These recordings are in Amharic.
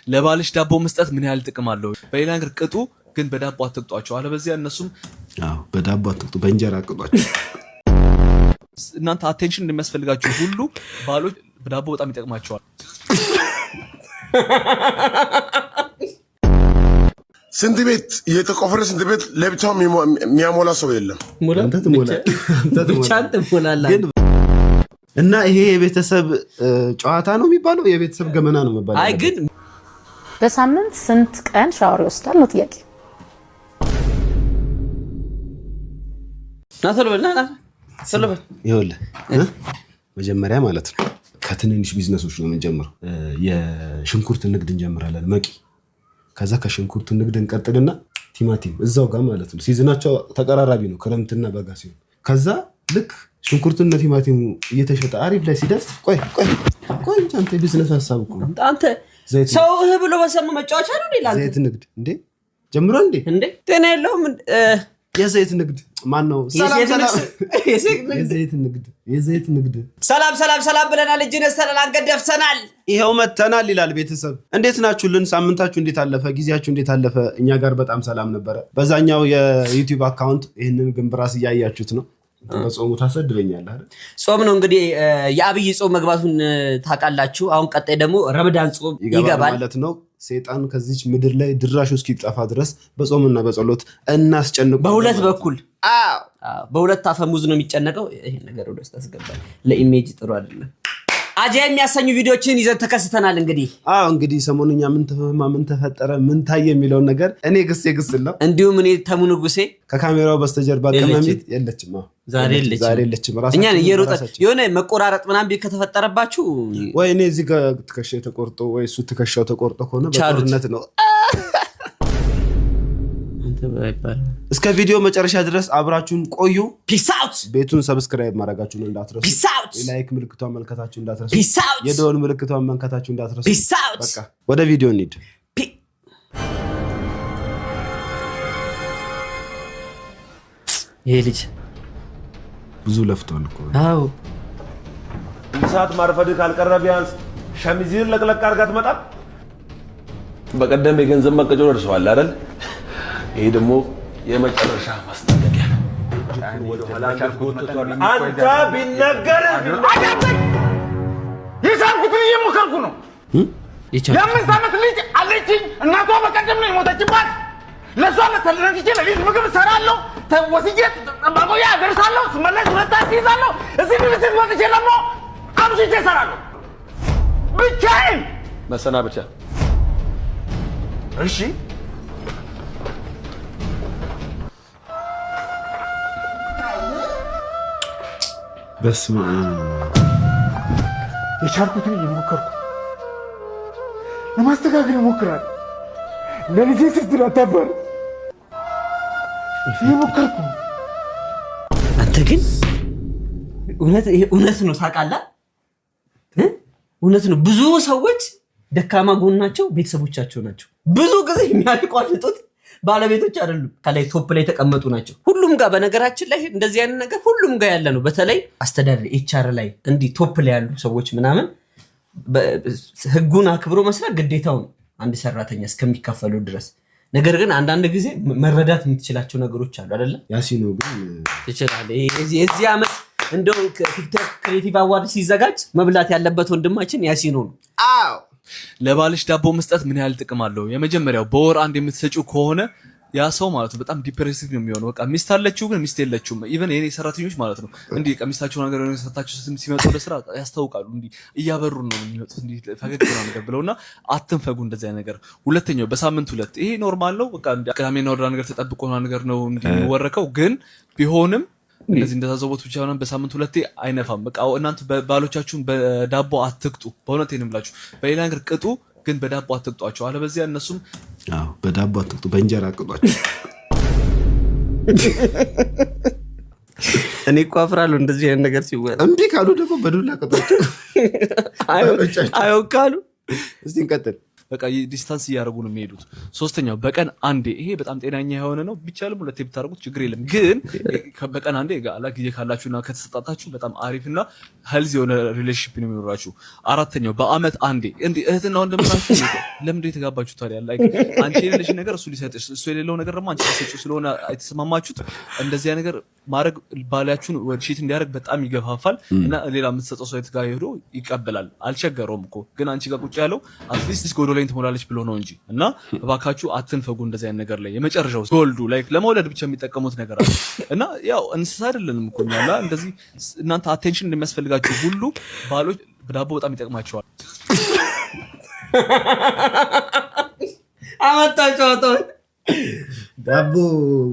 ለባልሽ ዳቦ መስጠት ምን ያህል ጥቅም አለው? በሌላ ነገር ቅጡ፣ ግን በዳቦ አትቅጧቸው። አለበዚያ እነሱም በዳቦ አትቅጡ፣ በእንጀራ ቅጧቸው። እናንተ አቴንሽን እንደሚያስፈልጋችሁ ሁሉ ባሎች በዳቦ በጣም ይጠቅማቸዋል። ስንት ቤት የተቆፈረ ስንት ቤት ለብቻው የሚያሞላ ሰው የለም። አንተ ትሞላለህ። እና ይሄ የቤተሰብ ጨዋታ ነው የሚባለው? የቤተሰብ ገመና ነው የሚባለው? አይ ግን በሳምንት ስንት ቀን ሻወር ይወስዳል ነው ጥያቄ። ይኸውልህ መጀመሪያ ማለት ነው ከትንንሽ ቢዝነሶች ነው የምንጀምረው። የሽንኩርት ንግድ እንጀምራለን መቂ። ከዛ ከሽንኩርት ንግድ እንቀጥልና ቲማቲም እዛው ጋር ማለት ነው። ሲዝናቸው ተቀራራቢ ነው ክረምትና በጋ ሲሆን፣ ከዛ ልክ ሽንኩርትና ቲማቲሙ እየተሸጠ አሪፍ ላይ ሲደርስ ቆይ አንተ ቢዝነስ ሐሳብ እኮ አንተ ሰው ብሎ በሰማ መጫወቻ ነው ይላል። ዘይት ንግድ እንዴ ጀምሯል እንዴ ጤና የለውም። የዘይት ንግድ ማን ነው? የዘይት ንግድ ሰላም ብለናል። እጅ ነስተናል፣ አንገደፍተናል፣ ይኸው መተናል ይላል። ቤተሰብ እንዴት ናችሁልን? ሳምንታችሁ እንዴት አለፈ? ጊዜያችሁ እንዴት አለፈ? እኛ ጋር በጣም ሰላም ነበረ። በዛኛው የዩቲዩብ አካውንት ይህንን ግንብራስ እያያችሁት ነው። በጾሙ ታሰድበኛለህ አይደል? ጾም ነው እንግዲህ የአብይ ጾም መግባቱን ታውቃላችሁ። አሁን ቀጣይ ደግሞ ረመዳን ጾም ይገባል ማለት ነው። ሰይጣን ከዚች ምድር ላይ ድራሹ እስኪጠፋ ድረስ በጾምና በጸሎት እናስጨንቁ። በሁለት በኩል በሁለት አፈሙዝ ነው የሚጨነቀው። ይሄን ነገር ወደ ውስጥ አስገባል። ለኢሜጅ ጥሩ አይደለም። አጃይ የሚያሰኙ ቪዲዮችን ይዘን ተከስተናል። እንግዲህ ሰሞኑኛ ምን ተፈጠረ ምን ታየ የሚለውን ነገር እኔ ግስ ነው። እንዲሁም እኔ ተሙ ንጉሴ ከካሜራው በስተጀርባ ቀመሚት የለችም። ዛሬ የለችም። እኛ እየሮጠ የሆነ መቆራረጥ ምናምን ቤት ከተፈጠረባችሁ ወይ እኔ እዚህ ጋር ትከሻው ተቆርጦ ወይ እሱ ትከሻው ተቆርጦ ሆነ በጦርነት ነው። እስከ ቪዲዮ መጨረሻ ድረስ አብራችሁን ቆዩ። ፒስ አውት። ቤቱን ሰብስክራይብ ማድረጋችሁን እንዳትረሱ። ፒስ አውት። ላይክ ምልክቷን መልከታችሁ እንዳትረሱ። ፒስ አውት። የደወል ምልክቷን መንከታችሁ እንዳትረሱ። ፒስ አውት። በቃ ወደ ቪዲዮ እንሂድ። ይሄ ልጅ ብዙ ለፍቷል እኮ። አዎ ሰዓት ማርፈድ ካልቀረ ቢያንስ ሸሚዝህን ለቅለቅ አድርጋ ትመጣል። በቀደም የገንዘብ መቀጮ ደርሰዋል አይደል? ይሄ ደግሞ የመጨረሻ ማስጠንቀቂያ ነው። አንተ ቢነገር የሳምኩትን እየሞከርኩ ነው። የ5 ዓመት ልጅ አለችኝ። እናቷ በቀደም ነው የሞተችባት። ለሷ ለተለንትቼ ለሊት ምግብ እሰራለሁ፣ ወስጄ በቆያ አደርሳለሁ፣ ስመለስ ሁለት ይዛለሁ። እዚህ ቤት ወጥቼ ደግሞ አምሽቼ እሰራለሁ ብቻዬን። መሰናበቻ እሺ በስመ የቻልኩትን እየሞከርኩ ለማስተካከል እሞክራለሁ። ለልጄ ስትል አታባር እየሞከርኩ። አንተ ግን እውነት ነው ታውቃለህ፣ እውነት ነው። ብዙ ሰዎች ደካማ ጎናቸው ቤተሰቦቻቸው ናቸው። ብዙ ጊዜ የሚያቋርጡት ባለቤቶች አይደሉም፣ ከላይ ቶፕ ላይ የተቀመጡ ናቸው። ሁሉም ጋር በነገራችን ላይ እንደዚህ አይነት ነገር ሁሉም ጋር ያለ ነው። በተለይ አስተዳደር ኤችአር ላይ እንዲህ ቶፕ ላይ ያሉ ሰዎች ምናምን ህጉን አክብሮ መስራት ግዴታው ነው አንድ ሰራተኛ እስከሚከፈሉ ድረስ። ነገር ግን አንዳንድ ጊዜ መረዳት የምትችላቸው ነገሮች አሉ አይደለ? ያሲኖ ግን ትችላለህ። የዚህ ዓመት እንደው ቲክቶክ ክሬቲቭ አዋርድ ሲዘጋጅ መብላት ያለበት ወንድማችን ያሲኖ ነው። አዎ ለባልሽ ዳቦ መስጠት ምን ያህል ጥቅም አለው? የመጀመሪያው በወር አንድ የምትሰጪው ከሆነ ያ ሰው ማለት ነው በጣም ዲፕሬሲቭ ነው የሚሆነው። በቃ ሚስት አለችው ግን ሚስት የለችውም። ኢቭን የኔ ሰራተኞች ማለት ነው እንዲህ ቀሚስታቸው ነገር ነው ሰጣቸው ሲመጡ ወደ ስራ ያስታውቃሉ። እንዲህ እያበሩ ነው የሚመጡት እንዲህ ፈገግ ነው ነገር ብለውና አትንፈጉ እንደዛ ነገር። ሁለተኛው በሳምንት 2 ይሄ ኖርማል ነው። በቃ ቅዳሜና እሑድ ነገር ተጠብቆ ነገር ነው እንዲህ የሚወረከው። ግን ቢሆንም እንደዚህ እንደታዘቡት ብቻ ሆነን በሳምንት 2 አይነፋም። በቃ እናንተ ባሎቻችሁን በዳቦ አትቅጡ። በእውነት ነው የምላችሁ። በሌላ ነገር ቅጡ፣ ግን በዳቦ አትቅጧቸው። አለበዚያ እነሱም በዳቦ አትቅጡ፣ በእንጀራ ቅጧቸው። እኔ እኮ አፍራለሁ እንደዚህ አይነት ነገር ሲወራ። እምቢ ካሉ ደግሞ በዱላ ቅጧቸው። አይወቃሉ። እስቲ እንቀጥል። በቃ ዲስታንስ እያደረጉ ነው የሚሄዱት። ሶስተኛው በቀን አንዴ፣ ይሄ በጣም ጤናኛ የሆነ ነው። ቢቻልም ሁለቴ ብታደርጉት ችግር የለም። ግን በቀን አንዴ ጋላ ጊዜ ካላችሁና ከተሰጣጣችሁ በጣም አሪፍና ሄልዚ የሆነ ሪሌሽንሺፕ ነው የሚኖራችሁ። አራተኛው በአመት አንዴ እንዴ እህትና ወንድምናችሁ ለምን የተጋባችሁ ታዲያ? ላይክ አንቺ የሌለሽ ነገር እሱ ሊሰጥሽ፣ እሱ የሌለው ነገር ደግሞ አንቺ ሊሰጥሽ ስለሆነ አይተስማማችሁት። እንደዚያ ነገር ማድረግ ባላችሁን ወርሺት እንዲያደርግ በጣም ይገፋፋል እና ሌላ የምትሰጠው ሰው ጋር ሄዶ ይቀበላል። አልቸገረውም እኮ ግን አንቺ ጋር ቁጭ ያለው አትሊስት ጎዶላይን ትሞላለች ብሎ ነው እንጂ። እና እባካችሁ አትንፈጉ እንደዚህ አይነት ነገር ላይ። የመጨረሻው ጎልዱ ላይክ ለመውለድ ብቻ የሚጠቀሙት ነገር አለ እና ያው እንስሳ አይደለንም እኮ እኛ እንደዚህ እናንተ አቴንሽን እንደሚያስፈልጋችሁ ሁሉ ባሎች ዳቦ በጣም ይጠቅማቸዋል። አመጣጫው ዳቦ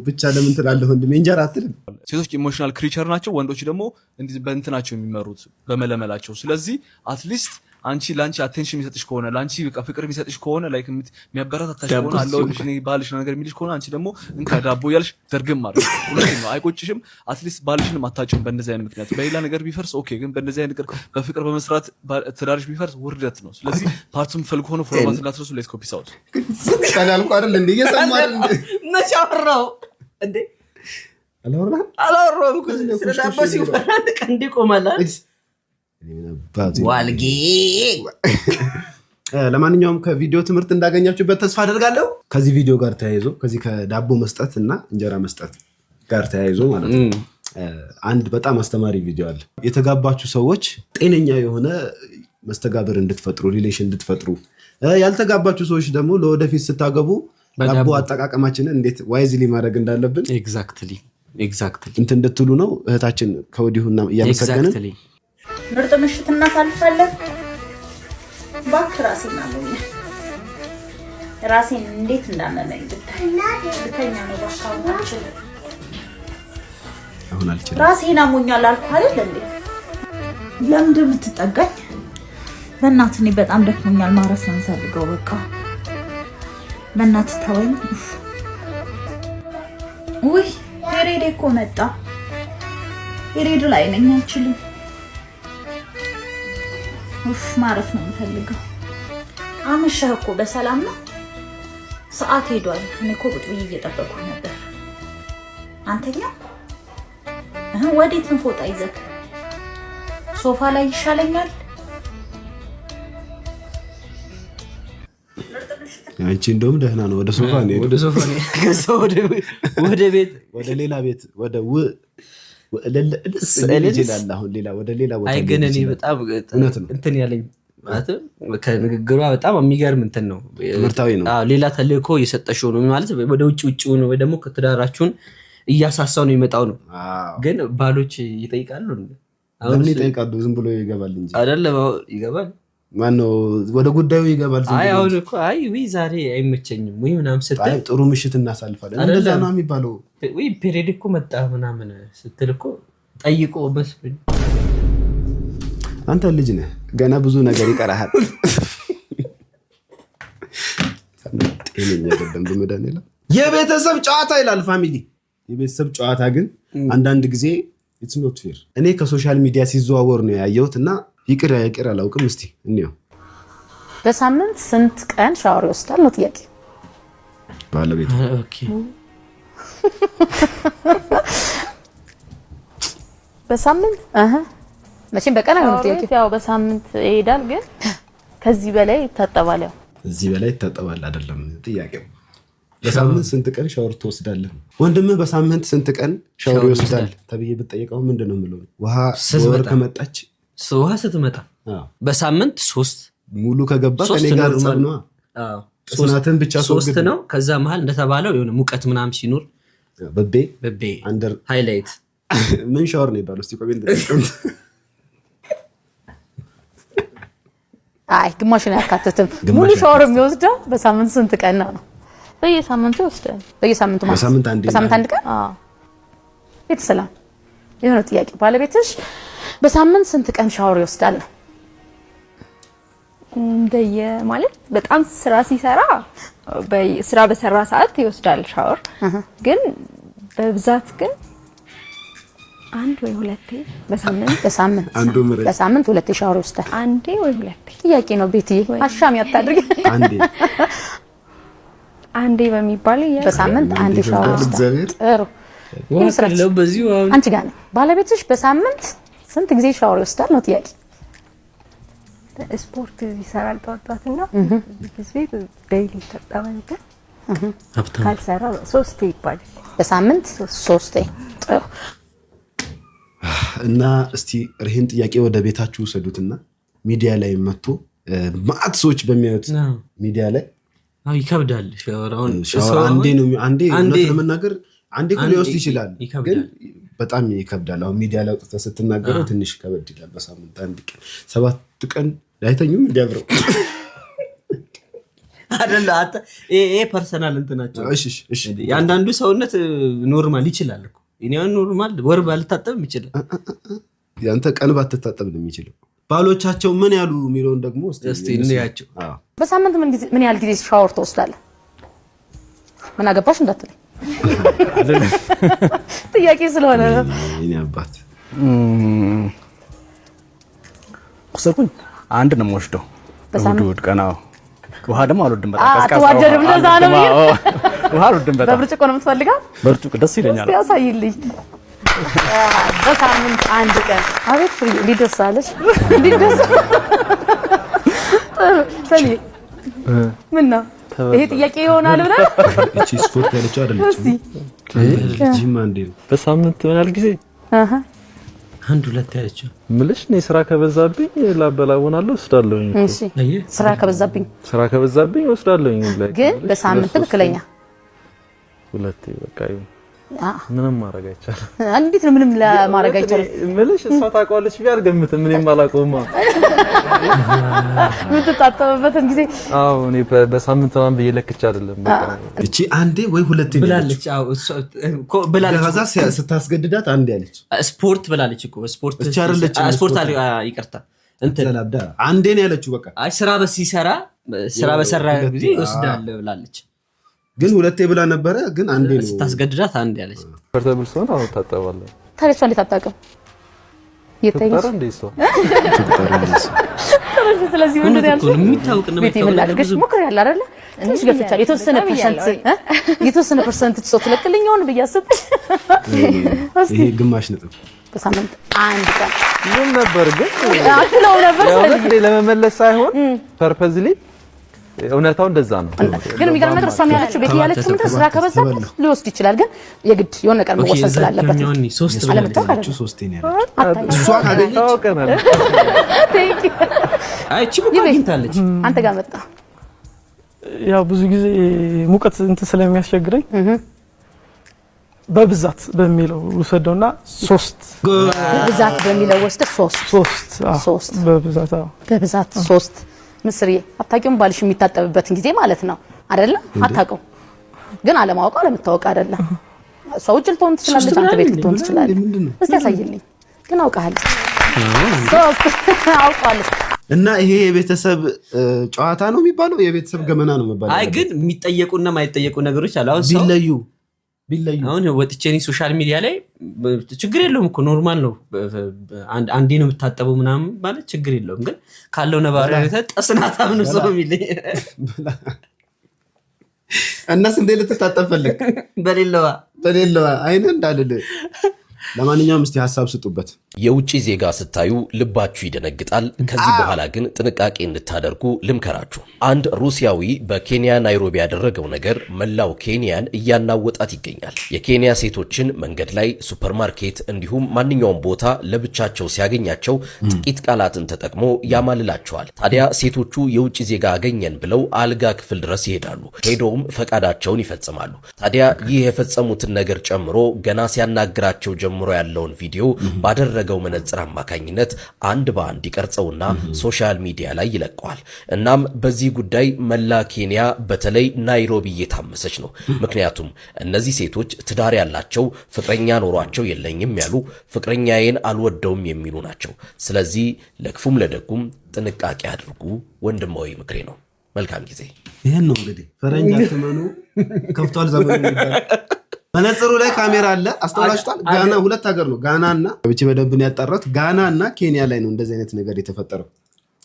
ብቻ ለምን ትላለህ ወንድሜ? እንጀራ አትልም? ሴቶች ኢሞሽናል ክሪቸር ናቸው፣ ወንዶች ደግሞ እንዲህ በእንትናቸው የሚመሩት በመለመላቸው። ስለዚህ አትሊስት አንቺ ላንቺ አቴንሽን የሚሰጥሽ ከሆነ ላንቺ በቃ ፍቅር የሚሰጥሽ ከሆነ ላይክ የሚያበረታታሽ ከሆነ አለውልሽ እኔ ባልሽ ነገር የሚልሽ ከሆነ አንቺ ደግሞ እንካ ዳቦ ያልሽ ደርግም ማለት ነው። ሁለተኛ ነው አይቆጭሽም። አትሊስት ባልሽንም አታጭም በእንደዚህ አይነት ምክንያት። በሌላ ነገር ቢፈርስ ኦኬ፣ ግን በእንደዚህ አይነት ነገር በፍቅር በመስራት ትዳርሽ ቢፈርስ ውርደት ነው። ስለዚህ ፓርቱም ፈልጎ ሆኖ ፎርማት እንዳትረሱ። ሌትስ ኮፒ ሳውት ታላልኩ አይደል እንዴ? እየሰማህ እንዴ? ነቻራው እንዴ አላወራም እኮ ስለዳቦ ሲወራ ቀንዲ ቆማላል ዋልጌ። ለማንኛውም ከቪዲዮ ትምህርት እንዳገኛችሁበት ተስፋ አደርጋለሁ። ከዚህ ቪዲዮ ጋር ተያይዞ ከዚህ ከዳቦ መስጠት እና እንጀራ መስጠት ጋር ተያይዞ ማለት ነው አንድ በጣም አስተማሪ ቪዲዮ አለ። የተጋባችሁ ሰዎች ጤነኛ የሆነ መስተጋብር እንድትፈጥሩ፣ ሪሌሽን እንድትፈጥሩ፣ ያልተጋባችሁ ሰዎች ደግሞ ለወደፊት ስታገቡ ዳቦ አጠቃቀማችንን እንዴት ዋይዝሊ ማድረግ እንዳለብን ኤግዛክትሊ እንትን እንድትሉ ነው እህታችን ከወዲሁና እያመሰገንን ምርጥ ምሽት እናሳልፋለን። ባክ ራሴን አሞኛል። ራሴን እንዴት እንዳመመኝ ብታኛ ነው ባካውናችን አሁን አልችልም። ራሴን አሞኛል አልኩ አይደል እንዴ? ለምንድን የምትጠጋኝ? በእናትህ እኔ በጣም ደክሞኛል፣ ማረፍ ነው የምፈልገው። በቃ በእናትህ ተወኝ። ውይ ሄሬድ እኮ መጣ። ሄሬድ ላይ ነኝ፣ አልችልም። ማረፍ ነው የምፈልገው። አመሸህ እኮ በሰላም ነው? ሰዓት ሄዷል። እኔ እኮ ቁጭ ብዬ እየጠበኩ ነበር። አንተኛ ወዴት ነው ፎጣ ይዘህ? ሶፋ ላይ ይሻለኛል። አንቺ እንደውም ደህና ነው። ወደ ሶፋ ነው ወደ ቤት ወደ ሌላ ቤት ወደ አይገነኔ በጣም እንትን ያለኝ ማለት ከንግግሯ በጣም የሚገርም እንትን ነው። ምርታዊ ነው። ሌላ ተልእኮ እየሰጠሽው ነው ማለት ወደ ውጭ ነው ወይ ደግሞ ከትዳራችሁን እያሳሳው ነው የሚመጣው ነው። ግን ባሎች ይጠይቃሉ። አሁን ይጠይቃሉ። ዝም ብሎ ይገባል እንጂ አይደለም። ይገባል። ማነው ወደ ጉዳዩ ይገባል። አይ አሁን እኮ አይ ወይ ዛሬ አይመቸኝም ወይ ምናምን ስትል ጥሩ ምሽት እናሳልፋለን እንደዛ ነው የሚባለው። ወይ ፔሬድ እኮ መጣ ምናምን ስትል እኮ ጠይቆ መስፍን አንተ ልጅ ነህ ገና ብዙ ነገር ይቀርሃል። ጤነኛ አይደለም በመድኃኒዓለም። የቤተሰብ ጨዋታ ይላል ፋሚሊ። የቤተሰብ ጨዋታ ግን አንዳንድ ጊዜ it's not fair። እኔ ከሶሻል ሚዲያ ሲዘዋወር ነው ያየሁት እና ይቅር አላውቅም። እስቲ እንየው። በሳምንት ስንት ቀን ሻወር ይወስዳል ነው ጥያቄ። ባለቤት ኦኬ። በሳምንት መቼም በቀን አይሆንም ጥያቄ። ያው በሳምንት ይሄዳል፣ ግን ከዚህ በላይ ይታጠባል። ያው እዚህ በላይ ይታጠባል አይደለም ጥያቄው። በሳምንት ስንት ቀን ሻወር ትወስዳለህ? ወንድምህ በሳምንት ስንት ቀን ሻወር ይወስዳል ተብዬ ብትጠይቀው ምንድነው የምለው? ውሃ ወር ከመጣች ውሃ ስትመጣ በሳምንት 3 ሙሉ ከገባ ከኔ ጋር ነው። ጽናትን ብቻ 3 ነው። ከዛ መሃል እንደተባለው የሆነ ሙቀት ምናምን ሲኖር በቤ አንደር ሃይላይት ምን ሻወር ነው ይባላል? እስቲ ኮሜንት ተጠቅም። አይ ግማሽን ያካትትም። ሙሉ ሻወር የሚወስደው በሳምንት ስንት ቀን ነው? በየሳምንቱ ይወስዳል። በየሳምንቱ ማለት በሳምንት አንድ ቀን። አዎ ቤተሰላም የሆነ ጥያቄ። ባለቤትሽ በሳምንት ስንት ቀን ሻወር ይወስዳል? እንደየ ማለት በጣም ስራ ሲሰራ በስራ በሰራ ሰዓት ይወስዳል ሻወር። ግን በብዛት ግን አንድ ወይ ሁለቴ በሳምንት በሳምንት ሁለቴ ሻወር ወስደህ አንዴ ወይ ሁለቴ ጥያቄ ነው ቤትዬ አሻም ያታድርግ አንዴ በሚባል በሳምንት አንዴ ሻወር ወስደህ ጥሩ ወስደህ በዚሁ አንቺ ጋር ነው ባለቤትሽ በሳምንት ስንት ጊዜ ሻወር ወስዳል ነው ጥያቄ ስፖርት ይሰራል ጧትና ጊዜ ዴይሊ ተጣጣመን ካልሰራ 3 ይባላል በሳምንት 3 ጥሩ እና እስቲ ይሄን ጥያቄ ወደ ቤታችሁ ወሰዱትና ሚዲያ ላይ መጥቶ ማአት ሰዎች በሚያዩት ሚዲያ ላይ ይከብዳል ሻወር አንዴ ለመናገር አንዴ ሊወስድ ይችላል ግን በጣም ይከብዳል አሁን ሚዲያ ላይ ወጥተህ ስትናገረው ትንሽ ከበድ ይላል በሳምንት አንድ ቀን 7 ቀን ላይተኙም እንዲያብረው አይደለ አታ ይሄ ፐርሰናል እንትናቸው እሺ ያንዳንዱ ሰውነት ኖርማል ይችላል እኮ እኔውን ኖርማል ወር ባልታጠብም ይችላል ያንተ ቀን ባትታጠብ ነው የሚችለው ባሎቻቸው ምን ያሉ የሚለውን ደግሞ እስቲ እንያቸው በሳምንት ምን ያህል ጊዜ ሻወር ትወስዳለህ ምን አገባሽ እንዳትለኝ ጥያቄ ስለሆነ ነው እኔ አባት ቁሰቁኝ አንድ ነው የምወስደው ውድ ቀናው ውሃ ደግሞ አልወድም በጣም አትዋደድም ለዛ ነው ውሃ አልወድም በጣም በብርጭቆ ነው የምትፈልገው በብርጭቆ ደስ ይለኛል ያሳይልኝ በሳምንት አንድ ቀን አቤት ፍሪ እንዲደሳለሽ ሰኒ ምን ነው ይሄ ጥያቄ ይሆናል ብለህ እቺ ስፖርት ያለችው አይደለችም ጂም አንዴ በሳምንት ምን ያህል ጊዜ አንድ ሁለት ያለችው ምልሽ ነው ስራ ከበዛብኝ ላበላውናለሁ ወስዳለሁኝ እሺ ስራ ከበዛብኝ ወስዳለሁኝ ግን በሳምንት ትክክለኛ ሁለቴ በቃ ምንም ማድረግ አይቻልም እንዴት ነው ምንም ለማድረግ አይቻልም ምልሽ እሷ ታውቃለች ቢያርገምት ምንም አላውቀውማ ምን ተጣጣበበትን ጊዜ አዎ እኔ በሳምንት ማን በየለክች አይደለም በቃ እቺ አንዴ ወይ ሁለቴ ብላለች አዎ ብላለች ከዛ ስታስገድዳት አንዴ አለች ስፖርት ብላለች እኮ ስፖርት ስፖርት አለ ይቅርታ እንትን ተላብዳ አንዴ ነው ያለችው በቃ አይ ስራ በሰራ ጊዜ ይወስዳል ብላለች ግን ሁለቴ ብላ ነበረ ግን አንዴ ነው ስታስገድዳት አንዴ አለች ፈርተብል ሰው ነው ታጣባለ ታዲያ እሷ እንዴት አታውቅም የተይኝ ስለዚህ ምንድን ነው ያልሽው የሚታወቅ ነው ቤት ይምላልገሽ ሞክር ያለ አይደለ ትንሽ ገፍቻለሁ የተወሰነ ፐርሰንት ሰው ትለቅልኝ ይሆን በያስብ ይሄ ግማሽ ነጥብ በሳምንት አንድ ቀን ምን ነበር ግን አክለው ነበር ስለዚህ ለመመለስ ሳይሆን ፐርፐዝሊ እውነታው እንደዛ ነው ግን የሚገርም ነገር እሷም ያለችው ቤት ያለችው ምንድነው ስራ ከበዛበት ሊወስድ ይችላል ግን የግድ የሆነ ነገር መወሰን ስላለበት አለመታወቃለች 3 ነው ያለችው እሷ ካገኘች አይ እቺ ሙቀት አንተ ጋር መጣ ያው ብዙ ጊዜ ሙቀት እንትን ስለሚያስቸግረኝ በብዛት በሚለው ወሰደውና 3 በብዛት በሚለው ወስደ 3 በብዛት 3 ምስሪ አታውቂውም ባልሽ የሚታጠብበትን ጊዜ ማለት ነው አይደለ አታውቀው ግን አለማወቅ አለመታወቅ አይደለም ሰው ውጭ ልትሆን ትችላለች አንተ ቤት ልትሆን ትችላለች እስቲ ያሳይልኝ ግን አውቃለሁ አውቃለሁ እና ይሄ የቤተሰብ ጨዋታ ነው የሚባለው የቤተሰብ ገመና ነው የሚባለው አይ ግን የሚጠየቁና ማይጠየቁ ነገሮች አሉ አሁን ሰው ቢለዩ አሁን ወጥቼኒ ሶሻል ሚዲያ ላይ ችግር የለውም እኮ ኖርማል ነው አንዴ ነው የምታጠበው ምናምን ማለት ችግር የለውም ግን ካለው ነባራዊ ተጠስናታም ነው ሰው የሚለኝ እናስ እንደ ልትታጠብ ፈልግ በሌለዋ አይነ እንዳልል ለማንኛውም እስቲ ሐሳብ ስጡበት የውጪ ዜጋ ስታዩ ልባችሁ ይደነግጣል ከዚህ በኋላ ግን ጥንቃቄ እንድታደርጉ ልምከራችሁ አንድ ሩሲያዊ በኬንያ ናይሮቢ ያደረገው ነገር መላው ኬንያን እያናወጣት ይገኛል የኬንያ ሴቶችን መንገድ ላይ ሱፐርማርኬት እንዲሁም ማንኛውም ቦታ ለብቻቸው ሲያገኛቸው ጥቂት ቃላትን ተጠቅሞ ያማልላቸዋል ታዲያ ሴቶቹ የውጪ ዜጋ አገኘን ብለው አልጋ ክፍል ድረስ ይሄዳሉ ሄዶም ፈቃዳቸውን ይፈጽማሉ ታዲያ ይህ የፈጸሙትን ነገር ጨምሮ ገና ሲያናግራቸው ጀምሮ ያለውን ቪዲዮ ባደረገው መነጽር አማካኝነት አንድ በአንድ ይቀርጸውና ሶሻል ሚዲያ ላይ ይለቀዋል እናም በዚህ ጉዳይ መላ ኬንያ በተለይ ናይሮቢ እየታመሰች ነው ምክንያቱም እነዚህ ሴቶች ትዳር ያላቸው ፍቅረኛ ኖሯቸው የለኝም ያሉ ፍቅረኛዬን አልወደውም የሚሉ ናቸው ስለዚህ ለክፉም ለደጉም ጥንቃቄ አድርጉ ወንድማዊ ምክሬ ነው መልካም ጊዜ ይሄን ነው እንግዲህ ፈረንጅ አትመኑ ከፍቷል ዘመኑ ይባል መነጽሩ ላይ ካሜራ አለ። አስተውላችኋል? ጋና ሁለት ሀገር ነው። ጋና እና ብቻ በደንብ ነው ያጣራሁት። ጋና እና ኬንያ ላይ ነው እንደዚህ አይነት ነገር የተፈጠረው።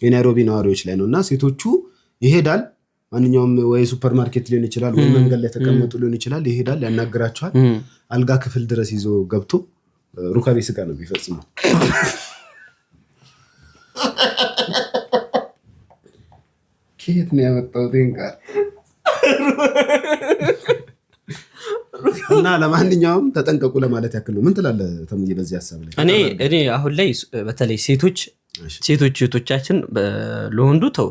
የናይሮቢ ነዋሪዎች ላይ ነውና ሴቶቹ ይሄዳል። ማንኛውም ወይ ሱፐርማርኬት ሊሆን ይችላል ወይ መንገድ ላይ ተቀመጡ ሊሆን ይችላል። ይሄዳል፣ ያናግራቸዋል። አልጋ ክፍል ድረስ ይዞ ገብቶ ሩካቤ ስጋ ነው የሚፈጽመው። ከየት ነው ያመጣው ቃል? እና ለማንኛውም ተጠንቀቁ ለማለት ያክል ነው። ምን ትላለህ ተሙዬ በዚህ ሐሳብ ላይ? እኔ አሁን ላይ በተለይ ሴቶች እህቶቻችን ለወንዱ ተው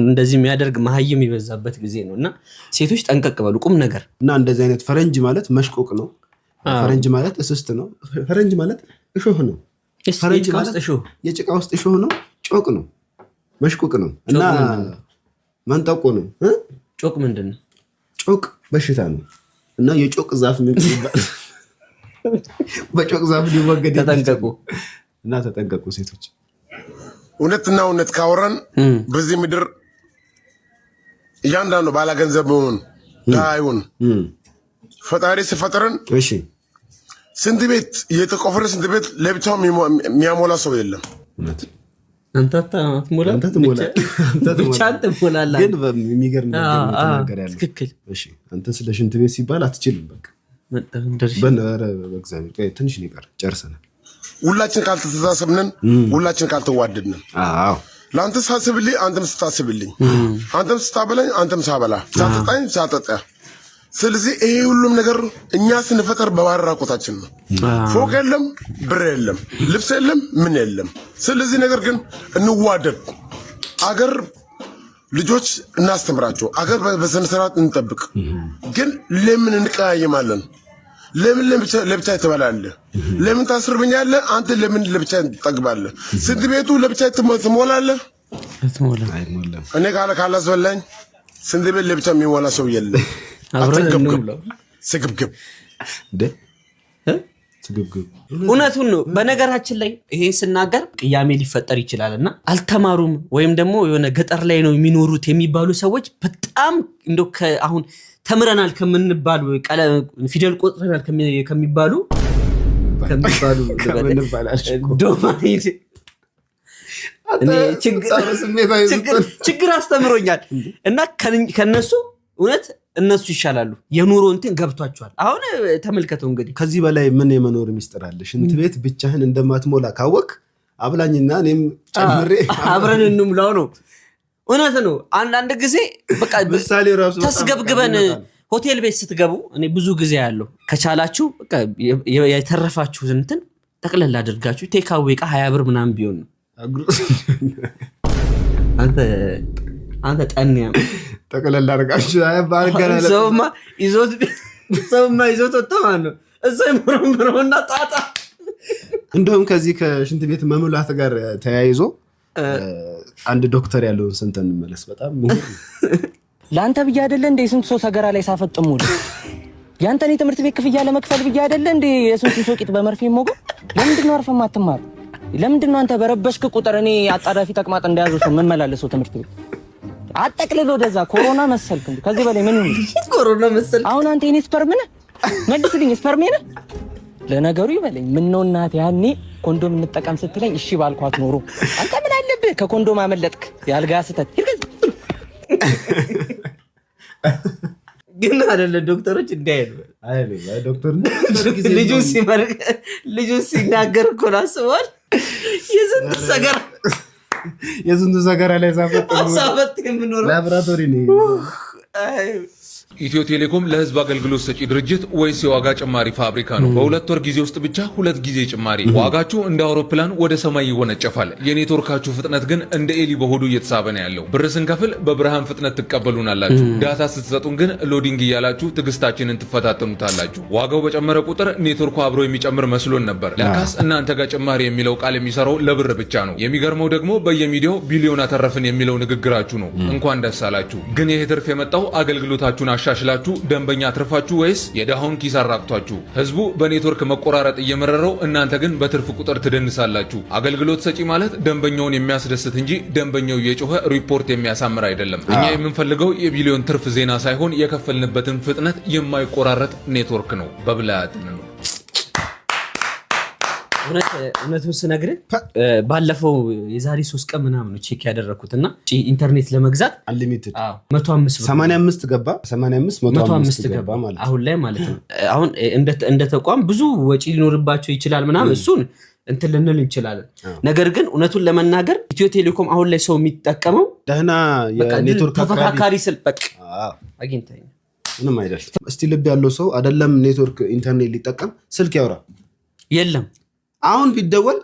እንደዚህ የሚያደርግ መሀይም ይበዛበት ጊዜ ነውና ሴቶች ጠንቀቅ በሉ ቁም ነገር። እና እንደዚህ አይነት ፈረንጅ ማለት መሽቆቅ ነው። ፈረንጅ ማለት እስስት ነው። ፈረንጅ ማለት እሾህ ነው። ፈረንጅ ማለት የጭቃ ውስጥ እሾህ ነው። ጮቅ ነው። መሽቆቅ ነው። እና መንጠቆ ነው። ጮቅ ምንድነው? ጮቅ በሽታ ነው። እና የጮቅ ዛፍ ምን ይባላል? በጮቅ ዛፍ ሊወገድ ተጠንቀቁ። እና ተጠንቀቁ ሴቶች። እውነትና እውነት ካወራን በዚህ ምድር እያንዳንዱ ባለ ገንዘብ ይሁን ድሃ ይሁን ፈጣሪ ሲፈጥረን ስንት ቤት እየተቆፈረ ስንት ቤት ለብቻው የሚያሞላ ሰው የለም። አንተ ትሞላለህ። ግን የሚገርም ነገር ያለው ትክክል። አንተ ስለ ሽንት ቤት ሲባል አትችልም። በቃ በእግዚአብሔር ትንሽ ነው የቀረ፣ ጨርሰናል። ሁላችን ካልተተሳሰብንን፣ ሁላችን ካልተዋደድንን፣ ለአንተ ሳስብልኝ አንተም ስታስብልኝ፣ አንተም ስታበላኝ አንተም ሳበላ፣ ሳጠጣኝ ሳጠጣ። ስለዚህ ይሄ ሁሉም ነገር እኛ ስንፈጠር በባህር ራቆታችን ነው። ፎቅ የለም፣ ብር የለም፣ ልብስ የለም፣ ምን የለም። ስለዚህ ነገር ግን እንዋደድ። አገር ልጆች እናስተምራቸው። አገር በስነ ስርዓት እንጠብቅ። ግን ለምን እንቀያየማለን? ለምን ለብቻ ትበላለህ? ለምን ታስርብኛለህ? አንተ ለምን ለብቻ ትጠግባለህ? ስንት ቤቱ ለብቻ ትሞላለህ? እኔ ካላስበላኝ ስንት ቤት ለብቻ የሚሞላ ሰው የለም። ስግብግብ እውነቱን ነው። በነገራችን ላይ ይሄ ስናገር ቅያሜ ሊፈጠር ይችላልና አልተማሩም ወይም ደግሞ የሆነ ገጠር ላይ ነው የሚኖሩት የሚባሉ ሰዎች በጣም እንደው አሁን ተምረናል ከምንባሉ ፊደል ቆጥረናል ከሚባሉ ዶማይድ ችግር አስተምሮኛል እና ከነሱ እውነት እነሱ ይሻላሉ። የኑሮ እንትን ገብቷቸዋል። አሁን ተመልከተው እንግዲህ ከዚህ በላይ ምን የመኖር ሚስጥር አለ? ሽንት ቤት ብቻህን እንደማትሞላ ካወቅ አብላኝና እኔም ጨምሬ አብረን እንሙላው ነው። እውነት ነው። አንዳንድ ጊዜ በቃ ምሳሌ ራሱ ተስገብግበን ሆቴል ቤት ስትገቡ እኔ ብዙ ጊዜ ያለው ከቻላችሁ በቃ የተረፋችሁ እንትን ጠቅለል አድርጋችሁ ቴካዌ ዕቃ 20 ብር ምናምን ቢሆን ነው። አንተ ጠንያ ጠቅለል አድርጋችሁ ሰውማ ይዞት ወጣ ማለት ነው። እዛ ይመረምረውና ጣጣ። እንደውም ከዚህ ከሽንት ቤት መሙላት ጋር ተያይዞ አንድ ዶክተር ያለውን ስንት እንመለስ። በጣም ለአንተ ብዬ አይደለ እንዴ ስንት ሰው ሰገራ ላይ ሳፈጥሙል? ያንተን የትምህርት ቤት ክፍያ ለመክፈል ብዬ አይደለ እንዴ የስንት ሰው ቂጥ በመርፌ ሞጎ? ለምንድን ነው አርፈህ ማትማር? ለምንድን ነው አንተ በረበሽክ ቁጥር እኔ አጣዳፊ ተቅማጥ እንደያዘው ሰው ምን መላለሰው ትምህርት ቤት አጠቅልሎ ወደዛ ኮሮና መሰልክ እንዴ? ከዚህ በላይ ምን ይሁን? ኮሮና መሰል አሁን አንተ የኔ ስፐርም ነህ? መልስልኝ፣ ስፐርም ነህ? ለነገሩ ይበለኝ ምን ነው እናት ያኔ ኮንዶም እንጠቀም ስትለኝ እሺ ባልኳት ኖሮ አንተ ምን አለብህ ከኮንዶም አመለጥክ። ያልጋ ስተት ግን አይደለ ዶክተሮች እንዳይሉ ዶክተር ልጁ ሲናገር እኮ አስበዋል። የስንቱ ሰገራ ላይ ሳፈጥ የምኖረው ላብራቶሪ ነው። ኢትዮ ቴሌኮም ለህዝብ አገልግሎት ሰጪ ድርጅት ወይስ የዋጋ ጭማሪ ፋብሪካ ነው? በሁለት ወር ጊዜ ውስጥ ብቻ 2 ጊዜ ጭማሪ። ዋጋችሁ እንደ አውሮፕላን ወደ ሰማይ ይወነጨፋል። የኔትወርካችሁ ፍጥነት ግን እንደ ኤሊ በሆዱ እየተሳበ ነው ያለው። ብር ስንከፍል በብርሃን ፍጥነት ትቀበሉናላችሁ። ዳታ ስትሰጡን ግን ሎዲንግ እያላችሁ ትዕግስታችንን ትፈታተኑታላችሁ። ዋጋው በጨመረ ቁጥር ኔትወርኩ አብሮ የሚጨምር መስሎን ነበር። ለካስ እናንተ ጋር ጭማሪ የሚለው ቃል የሚሰራው ለብር ብቻ ነው። የሚገርመው ደግሞ በየሚዲያው ቢሊዮን አተረፍን የሚለው ንግግራችሁ ነው። እንኳን ደስ አላችሁ። ግን ይሄ ትርፍ የመጣው አገልግሎታችሁን አሻሽላችሁ ደንበኛ አትርፋችሁ ወይስ የደሃውን ኪስ አራቅቷችሁ? ህዝቡ በኔትወርክ መቆራረጥ እየመረረው እናንተ ግን በትርፍ ቁጥር ትደንሳላችሁ። አገልግሎት ሰጪ ማለት ደንበኛውን የሚያስደስት እንጂ ደንበኛው እየጮኸ ሪፖርት የሚያሳምር አይደለም። እኛ የምንፈልገው የቢሊዮን ትርፍ ዜና ሳይሆን የከፈልንበትን ፍጥነት የማይቆራረጥ ኔትወርክ ነው። በብልሃት ነው። እውነቱን ስነግርህ ባለፈው የዛሬ 3 ቀን ምናምን ቼክ ያደረኩትና ኢንተርኔት ለመግዛት አንሊሚትድ 185 ገባ 105 ገባ ማለት አሁን ላይ ማለት ነው። አሁን እንደ ተቋም ብዙ ወጪ ሊኖርባቸው ይችላል ምናምን እሱን እንትን ልንል እንችላለን። ነገር ግን እውነቱን ለመናገር ኢትዮ ቴሌኮም አሁን ላይ ሰው የሚጠቀመው ደህና የኔትወርክ ተፈካካሪ ስልክ አግኝተኸኝ ምንም አይደል። እስቲ ልብ ያለው ሰው አይደለም ኔትወርክ ኢንተርኔት ሊጠቀም ስልክ ያወራ የለም። አሁን ቢደወል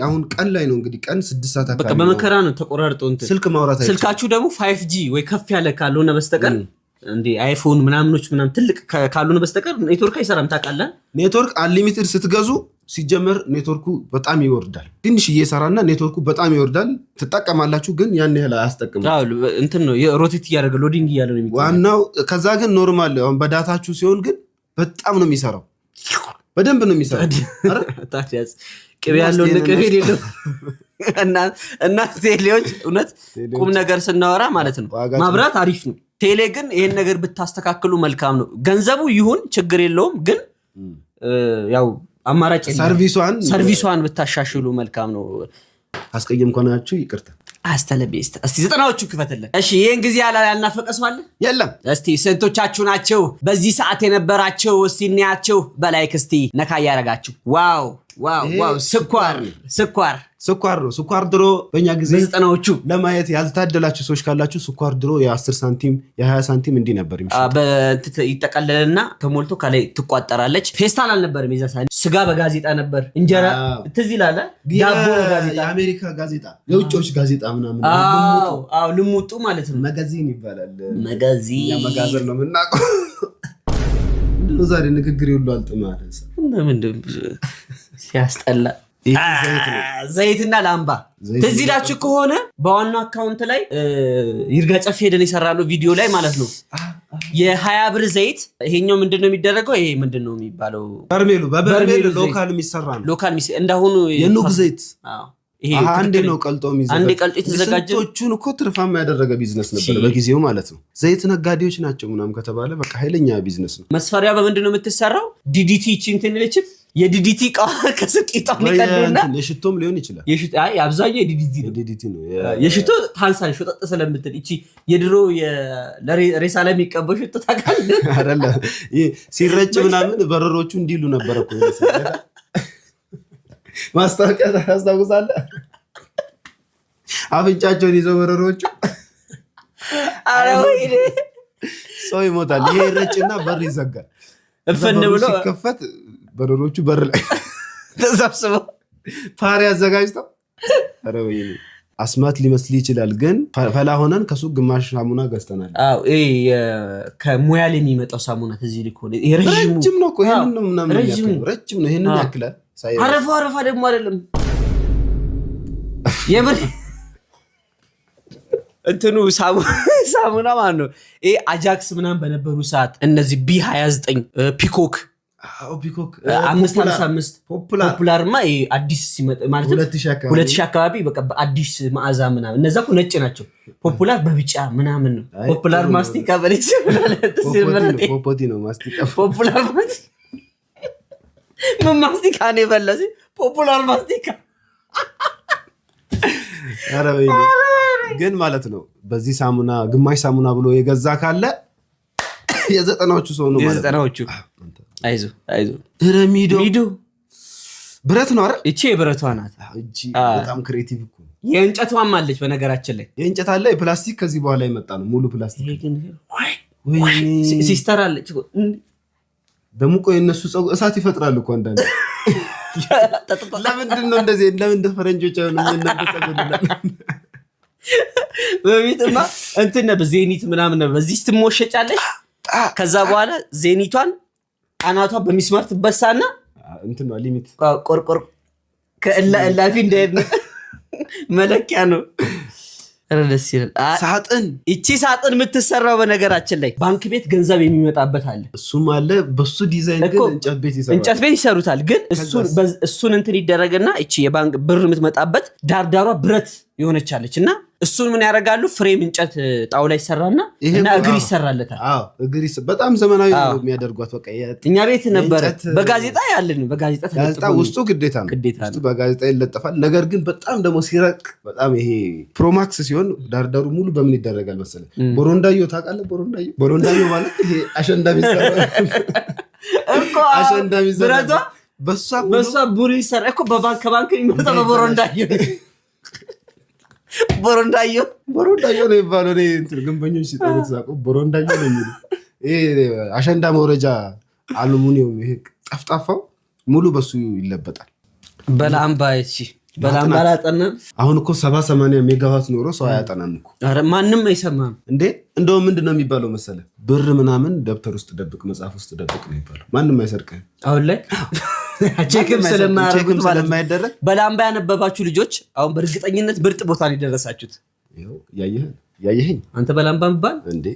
አሁን ቀን ላይ ነው እንግዲህ ቀን 6 ሰዓት አካባቢ በቃ በመከራ ነው ተቆራርጦ እንትን ስልክ ማውራት አይቻልም። ስልካችሁ ደግሞ 5G ወይ ከፍ ያለ ካልሆነ በስተቀር እንዴ አይፎን ምናምኖች ምናምን ትልቅ ካልሆነ በስተቀር ኔትወርክ አይሰራም። ታውቃለህ ኔትወርክ አንሊሚትድ ስትገዙ ሲጀመር ኔትወርኩ በጣም ይወርዳል። ትንሽ እየሰራና ኔትወርኩ በጣም ይወርዳል። ትጠቀማላችሁ ግን ያን ያህል አያስጠቅምም። እንትን ነው የሮቴት እያደረገ ሎዲንግ እያለ ነው የሚቆየው ዋናው። ከዛ ግን ኖርማል አሁን በዳታችሁ ሲሆን ግን በጣም ነው የሚሰራው። በደንብ ነው የሚሰራው። አረ ታዲያስ ቅቤ ያለው ቅቤ የሌለው እና ቴሌዎች እውነት ቁም ነገር ስናወራ ማለት ነው ማብራት አሪፍ ነው። ቴሌ ግን ይሄን ነገር ብታስተካክሉ መልካም ነው። ገንዘቡ ይሁን ችግር የለውም ግን ያው አማራጭ ሰርቪሷን ብታሻሽሉ መልካም ነው። አስቀየምኳችሁ ይቅርታ። አስተለቤስት እስቲ 90ዎቹ ክፈተለ። እሺ ይሄን ጊዜ ያልናፈቀሰው አለ የለም። እስቲ ስንቶቻችሁ ናቸው በዚህ ሰዓት የነበራቸው? እስቲ እንያቸው በላይክ እስቲ ነካ ያረጋችሁ። ዋው ስኳር ነው። ስኳር ድሮ በእኛ ጊዜ 90ዎቹ ለማየት ያልታደላችሁ ሰዎች ካላችሁ ስኳር ድሮ የ10 ሳንቲም የ20 ሳንቲም እንዲህ ነበር የሚሸጠው። ይጠቀለልና ተሞልቶ ከላይ ትቋጠራለች። ፌስታል አልነበረም የዛ ሰዓት። ስጋ በጋዜጣ ነበር። እንጀራ ትዝ ይላል። ዳቦ በጋዜጣ የአሜሪካ ጋዜጣ የውጭዎች ጋዜጣ ምናምን ልሙጡ ማለት ነው። መጋዚን ይባላል። መጋዘን ነው የምናውቀው። ምንድነው ዛሬ ንግግር ሁሉ አልጥማለስ ምንድን ሲያስጠላ ዘይትና ላምባ ትዝ ይላችሁ ከሆነ በዋናው አካውንት ላይ ይርጋ ጨፌ ሄደን የሰራነው ቪዲዮ ላይ ማለት ነው የ20 ብር ዘይት። ይሄኛው ምንድነው የሚደረገው? ይሄ ምንድነው የሚባለው? በርሜሉ ሎካል የሚሰራ ነው። ሎካል እንዳሁኑ የኑግ ዘይት ይሄ አንዴ ነው ቀልጦ የሚዘጋጅ። አንዴ ቀልጦ የተዘጋጀ ቶቹን እኮ ትርፋማ ያደረገ ቢዝነስ ነበር በጊዜው ማለት ነው። ዘይት ነጋዴዎች ናቸው ምናምን ከተባለ በቃ ኃይለኛ ቢዝነስ ነው። መስፈሪያ በምንድነው የምትሰራው? ዲዲቲ ቺንትን ልጅ የዲዲቲ ቃ ከስቂጣው ይቀደውና የሽቶም ሊሆን ይችላል። አይ አብዛኛው የዲዲቲ ነው። የሽቶ ታንሳን ሾጠጥ ስለምትል እቺ የድሮ ለሬሳ ላይ የሚቀበው ሽቶ ታውቃለህ አይደለ? ሲረጭ ምናምን በረሮቹ እንዲሉ ነበር እኮ ማስታወቂያ ታስታውሳለህ? አፍንጫቸውን ይዘው በረሮቹ አረ ወይኔ ሰው ይሞታል። ይሄ ረጭና በር ይዘጋል። እፈን ብሎ ሲከፈት በረሮቹ በር ላይ ተሰብስበው ፓሪ አዘጋጅተው አረ ወይኔ አስማት ሊመስል ይችላል ግን ፈላ ሆነን ከሱቅ ግማሽ ሳሙና ገዝተናል። አዎ ከሙያሌ የሚመጣው ሳሙና እዚህ ልኮ ረጅም ነው እኮ ይሄንን ነው ምናምን ረጅም ነው። ይሄንን ያክላል። አረፋ ደግሞ አይደለም የምን እንትኑ ሳሙና ማለት ነው። ይሄ አጃክስ ምናምን በነበሩ ሰዓት እነዚህ ቢ29 ፒኮክ 555 ፖፑላርማ አዲስ ሲመጣ ማለት ነው 2000 አካባቢ በቃ በአዲስ መዓዛ ምናምን እነዛ እኮ ነጭ ናቸው። ፖፑላር በቢጫ ምናምን ነው። ፖፑላር ማስቲካ በለች ፖፖቲ ነው ማስቲካ ፖፑላር ማስቲካ ምን ማስቲካ ነው በለዚ ፖፑላር ማስቲካ አረ ግን ማለት ነው በዚህ ሳሙና ግማሽ ሳሙና ብሎ የገዛ ካለ የ90ዎቹ ሰው ነው ማለት ነው። የ90ዎቹ አይዞ ሚዶ ብረት ነው አይደል? እቺ የብረቷ ናት እጂ በጣም ክሬቲቭ እኮ። የእንጨቷም አለች በነገራችን ላይ የእንጨት አለ። የፕላስቲክ ከዚህ በኋላ ይመጣ ነው ሙሉ ፕላስቲክ። ወይ ሲስተር አለች ደሞ ቆይ እነሱ እሳት ይፈጥራሉ እኮ አንዳንዴ። ለምንድን ነው እንደዚህ? ለምን እንደ ፈረንጆች አይሆንም? እናንተሰግዱላል በሚጥማ እንትን ነው ዜኒት ምናምን ነው በዚህ ትሞሸጫለሽ። ከዛ በኋላ ዜኒቷን አናቷ በሚስማር ትበሳና እንትን ነው ሊሚት ቆርቆር ከእላፊ እንደሄድ መለኪያ ነው። ደስ ይላል። ሳጥን እቺ ሳጥን የምትሰራው በነገራችን ላይ ባንክ ቤት ገንዘብ የሚመጣበት አለ። እሱም አለ። በሱ ዲዛይን ግን እንጨት ቤት ይሰሩታል። ግን እሱን እንትን ይደረግና እቺ የባንክ ብር የምትመጣበት ዳርዳሯ ብረት የሆነቻለች እና እሱን ምን ያደርጋሉ? ፍሬም እንጨት ጣውላ ይሰራና እና እግር ይሰራለታል። እግር በጣም ዘመናዊ ነው የሚያደርጓት። በቃ እኛ ቤት ነበር በጋዜጣ ያለን ጋዜጣ ውስጡ ግዴታ ነው ውስጡ በጋዜጣ ይለጠፋል። ነገር ግን በጣም ደግሞ ሲረቅ በጣም ይሄ ፕሮማክስ ሲሆን ዳርዳሩ ሙሉ በምን ይደረጋል መሰለህ? ቦሮንዳዮ ታውቃለህ? ቦሮንዳዮ ማለት ይሄ አሸንዳ ቢሰራ እኮ አሸንዳ ቢሰራ በሷ ቡሪ ይሰራ እኮ ከባንክ የሚመጣው በቦሮንዳዮ ቦሮንዳዮ ነው ይባላል። እንትን ግንበኞች ሲጠሩት ሳቆ ቦሮንዳዮ ነው የሚሉት። ይሄ አሸንዳ መውረጃ አሉሚኒየም ይሄ ጠፍጣፋው ሙሉ በሱ ይለበጣል። በላምባ ላጠና አሁን እኮ 70-80 ሜጋዋት ኖሮ ሰው አያጠናም እኮ። ኧረ ማንም አይሰማም እንዴ። እንደውም ምንድነው የሚባለው መሰለህ? ብር ምናምን ደብተር ውስጥ ደብቅ፣ መጽሐፍ ውስጥ ደብቅ ነው የሚባለው። ማንም አይሰርቅህም አሁን ላይ ቼክም ስለማይደረግ። በላምባ ያነበባችሁ ልጆች አሁን በእርግጠኝነት ብርጥ ቦታ ነው የደረሳችሁት። ያየኸኝ አንተ በላምባ ምባል እንዴ?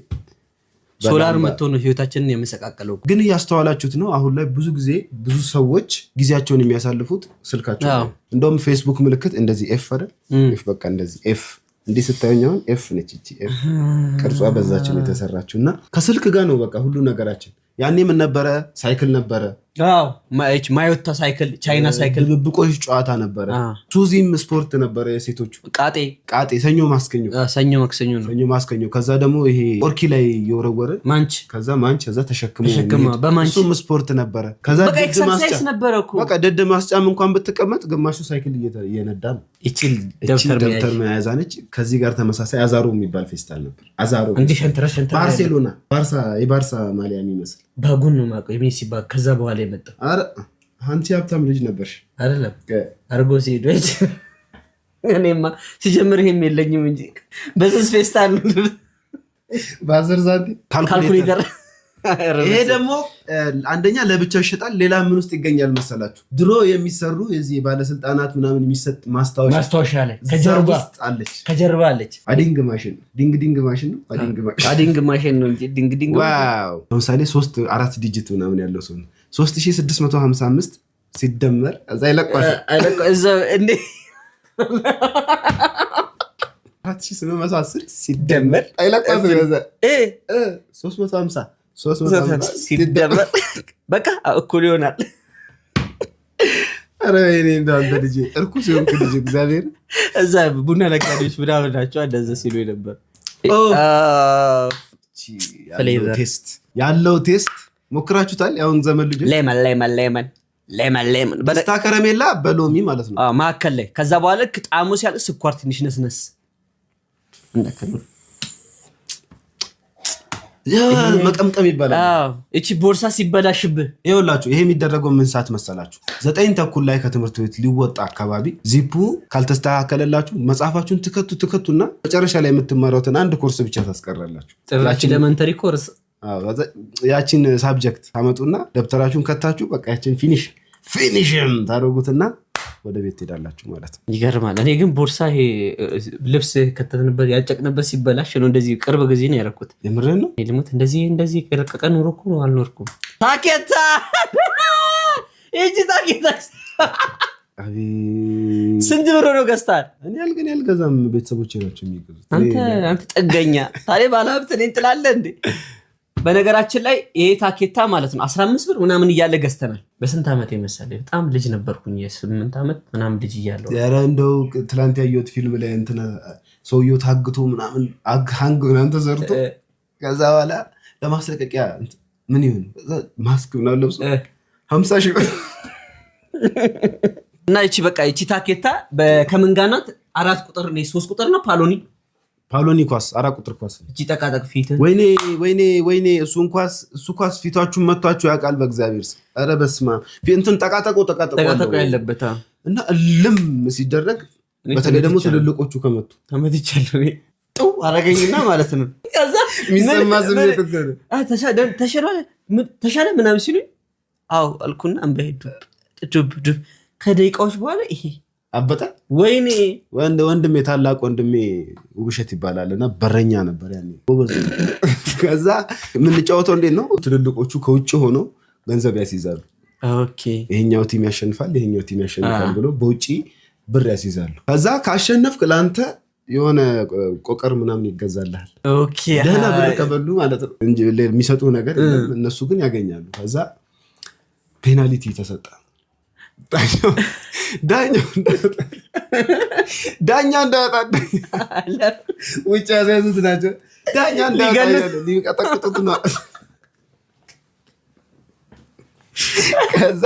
ሶላር መጥቶ ነው ህይወታችንን የመሰቃቀለው። ግን እያስተዋላችሁት ነው? አሁን ላይ ብዙ ጊዜ ብዙ ሰዎች ጊዜያቸውን የሚያሳልፉት ስልካቸው ነው። እንደውም ፌስቡክ ምልክት እንደዚህ ኤፍ አይደል? ኤፍ በቃ እንደዚህ ኤፍ እንዲህ ስታዩኛውን ኤፍ ነች እቺ ኤፍ ቅርጿ በዛችን የተሰራችው እና ከስልክ ጋር ነው በቃ ሁሉ ነገራችን። ያኔ ምን ነበረ? ሳይክል ነበረ። ማዮታ ሳይክል፣ ቻይና ሳይክል፣ ድብብቆሽ ጨዋታ ነበረ። ሱዚም ስፖርት ነበረ የሴቶቹ። ቃጤ ሰኞ ማስከኞ። ከዛ ደግሞ ይሄ ኦርኪ ላይ የወረወረ ከዛ ተሸክሞ እሱም ስፖርት ነበረ። ከዛ በቃ ድድ ማስጫም እንኳን ብትቀመጥ ግማሹ ሳይክል እየነዳ ነው። ደብተር መያዣ ነች። ከዚህ ጋር ተመሳሳይ አዛሮ የሚባል ፌስታል ነበር። አዛሮ ባርሴሎና የባርሳ ማሊያ የሚመስል ባጉን ነው ማቆ የሚሲ ባግ። ከዛ በኋላ የመጣ አረ አንቺ ሀብታም ልጅ ነበርሽ አይደለም? አርጎ ሲሄዶች እኔማ ሲጀምር ይሄም የለኝም እንጂ በስስ ፌስታል ነው ባዘር ዛንቲ ካልኩሌተር። ይሄ ደግሞ አንደኛ ለብቻው ይሸጣል። ሌላ ምን ውስጥ ይገኛል መሰላችሁ? ድሮ የሚሰሩ የዚህ ባለስልጣናት ምናምን የሚሰጥ ማስታወሻ ላይ ከጀርባ አለች። አዲንግ ማሽን ነው። አዲንግ ማሽን ነው እንጂ ዲንግ ዋው። ለምሳሌ 3-4 ዲጂት ምናምን ያለው ሰው ነው 3655 ሲደመር እዛ ይለቋል እዛ እንዴ 4810 ሲደመር አይለቋል እዛ 350 ሲደመር በቃ እኩል ይሆናል። አረ እኔ እንዳንተ ልጅ እርኩስ ይሆንክ ልጅ እግዚአብሔር። እዛ ቡና ነጋዴዎች ምናምን ናቸው እንደዛ ሲሉ ነበር። ያለው ቴስት ሞክራችሁታል? ያውን ዘመን ልጅ ሌመን በስታ ከረሜላ በሎሚ ማለት ነው ማከለ ላይ። ከዛ በኋላ ጣዕሙ ሲያልቅ ስኳር ትንሽ ነስነስ እንደከሉ መቀምቀም ይባላል። እቺ ቦርሳ ሲበላሽብህ ይኸውላችሁ ይሄ የሚደረገው ምን ሰዓት መሰላችሁ? 9:30 ላይ ከትምህርት ቤት ሊወጣ አካባቢ ዚፑ ካልተስተካከለላችሁ መጽሐፋችሁን ትከቱና መጨረሻ ላይ የምትማሩትን አንድ ኮርስ ብቻ ታስቀራላችሁ። ያቺን ኤሌመንተሪ ኮርስ ያቺን ሳብጀክት ታመጡና ደብተራችሁን ከታችሁ በቃ ያቺን ፊኒሽም ታደርጉትና ወደ ቤት ትሄዳላችሁ ማለት ነው። ይገርማል። እኔ ግን ቦርሳ ይሄ ልብስ ከተተንበት ያጨቅንበት ሲበላሽ ነው እንደዚህ ቅርብ ጊዜ ነው ያደረኩት። የምርህን ነው? ልሙት እንደዚህ ረቀቀ ኑሮ እኮ አልኖርኩም። ታኬታ እጂ ታኬታ ስንት ብር ነው ገዝታል? እኔ አልገዛም፣ ቤተሰቦቼ ናቸው የሚገዙት። አንተ ጠገኛ ታዲያ ባለሀብት ነኝ ትላለህ እንዴ? በነገራችን ላይ ይሄ ታኬታ ማለት ነው 15 ብር ምናምን እያለ ገዝተናል። በስንት ዓመት የመሰለኝ በጣም ልጅ ነበርኩኝ፣ የ8 ዓመት ምናምን ልጅ እያለሁ። ኧረ እንደው ትላንት ያየሁት ፊልም ላይ እንትና ሰውየው ታግቶ ምናምን ሃንግ ምናምን ተሰርቶ ከዛ በኋላ ለማስለቀቂያ ምን ይሁን ማስክ ምናምን ለብሶ 50 ሺህ እና እቺ በቃ እቺ ታኬታ ከምን ጋር ናት? 4 ቁጥር ነው 3 ቁጥር ነው ፓሎኒ ኳስ 4 ቁጥር ኳስ እቺ ጠቃጠቅ ፊት ወይኔ እሱ ኳስ ፊታችሁን መቷችሁ ያውቃል በእግዚአብሔር ስም። ኧረ በስመ አብ እንትን ጠቃጠቆ ያለበት እና ልም ሲደረግ በተለይ ደግሞ ትልልቆቹ ከመቱ ተመትቻለሁ ጥው አረገኝና ማለት ነው። ከዛ ሚሰማ ስሜት ተሻለ ምናምን ሲሉኝ አዎ አልኩና አንበሄዱ ዱብ ከደቂቃዎች በኋላ ይሄ አበጣ ወይኔ ወንድሜ ታላቅ ወንድሜ ውብሸት ይባላልና በረኛ ነበር ያኔ ጎበዝ። ከዛ የምንጫወተው እንዴት ነው? ትልልቆቹ ከውጭ ሆኖ ገንዘብ ያስይዛሉ። ኦኬ ይሄኛው ቲም ያሸንፋል፣ ይሄኛው ቲም ያሸንፋል ብሎ በውጪ ብር ያስይዛሉ። ከዛ ካሸነፍክ ለአንተ የሆነ ቆቀር ምናምን ይገዛልሃል። ኦኬ ደህና ብር ከበሉ ማለት ነው እንጂ የሚሰጡ ነገር እነሱ ግን ያገኛሉ። ከዛ ፔናልቲ ተሰጠ። ዳኛ እንዳወጣ ውጭ ያዘዙት ናቸው። ዳኛ እንዳወጣ ሊቀጠቅጡት ነው። ከዛ